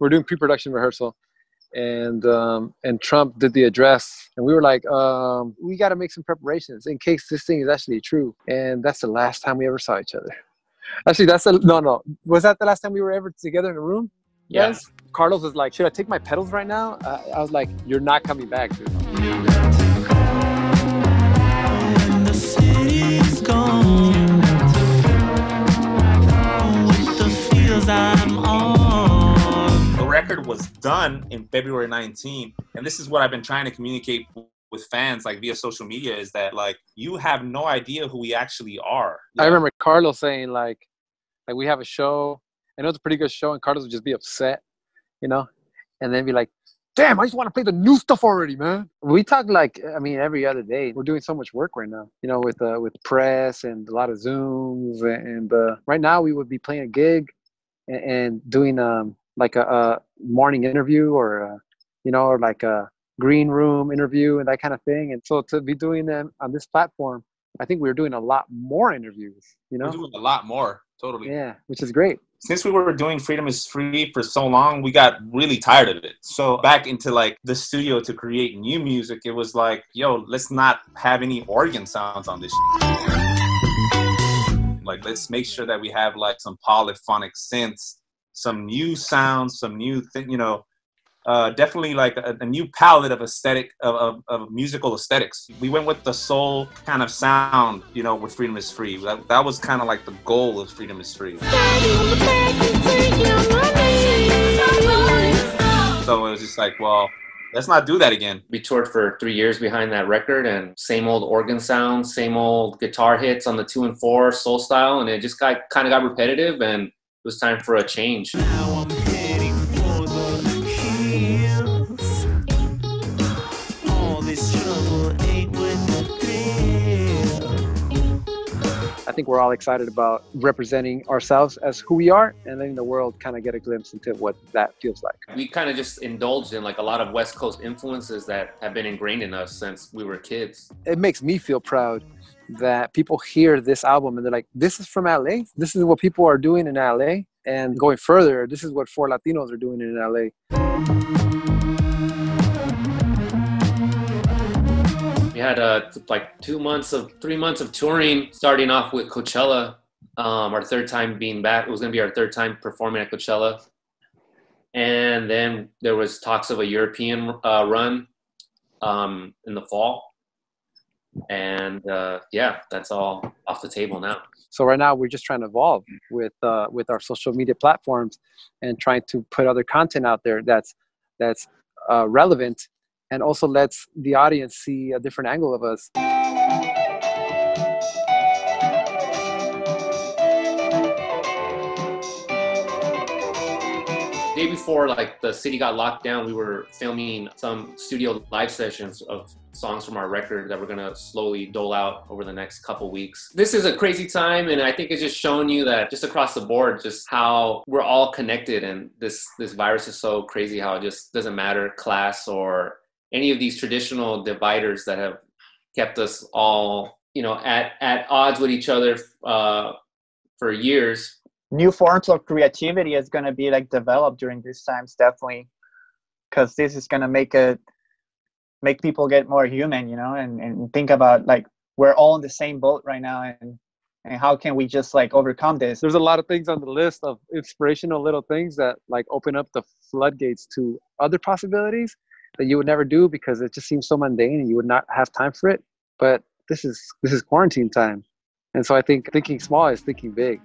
we're doing pre-production rehearsal, and Trump did the address, and we were like, we got to make some preparations in case this thing is actually true. And that's the last time we ever saw each other. Actually, no. Was that the last time we were ever together in a room? Yeah. Yes. Carlos was like, should I take my pedals right now? I was like, you're not coming back, dude. When the city's gone, with the fields I'm on. The record was done in February 19th, and this is what I've been trying to communicate with fans, like via social media, is that like you have no idea who we actually are. I remember Carlos saying like we have a show. I know it's a pretty good show, and Carlos would just be upset, you know, and then be like, damn, I just want to play the new stuff already, man. We talk like, I mean, every other day. We're doing so much work right now, you know, with press and a lot of Zooms. And right now we would be playing a gig and doing like a morning interview or, you know, or like a green room interview and that kind of thing. And so to be doing them on this platform, I think we're doing a lot more interviews, you know? We're doing a lot more, totally. Yeah, which is great. Since we were doing Freedom is Free for so long, we got really tired of it. So back into like the studio to create new music, it was like, yo, let's not have any organ sounds on this Like, let's make sure that we have like some polyphonic synths, some new sounds, some new thing, you know, definitely like a new palette of aesthetic, of musical aesthetics. We went with the soul kind of sound, you know, with Freedom is Free. That was kind of like the goal of Freedom is Free. So it was just like, well, let's not do that again. We toured for 3 years behind that record, and same old organ sounds, same old guitar hits on the 2 and 4 soul style, and it just kind of got repetitive, and it was time for a change. Now I'm heading for the hills. All this trouble ain't worth the thrill. I think we're all excited about representing ourselves as who we are and letting the world kind of get a glimpse into what that feels like. We kind of just indulged in like a lot of West Coast influences that have been ingrained in us since we were kids. It makes me feel proud that people hear this album and they're like, this is from LA? This is what people are doing in LA? And going further, this is what 4 Latinos are doing in LA. We had like 3 months of touring, starting off with Coachella, our 3rd time being back. It was going to be our 3rd time performing at Coachella. And then there was talks of a European run in the fall. And yeah, that's all off the table now. So right now we're just trying to evolve with our social media platforms and trying to put other content out there that's relevant and also lets the audience see a different angle of us. The day before like the city got locked down, we were filming some studio live sessions of songs from our record that we're gonna slowly dole out over the next couple weeks. This is a crazy time, and I think it's just showing you that just across the board, just how we're all connected, and this virus is so crazy how it just doesn't matter class or any of these traditional dividers that have kept us all, you know, at odds with each other for years. New forms of creativity is going to be like developed during these times, definitely, because this is going to make people get more human, you know, and think about like we're all in the same boat right now, and how can we just like overcome this? There's a lot of things on the list of inspirational little things that like open up the floodgates to other possibilities that you would never do because it just seems so mundane and you would not have time for it. But this is quarantine time, and so I think thinking small is thinking big.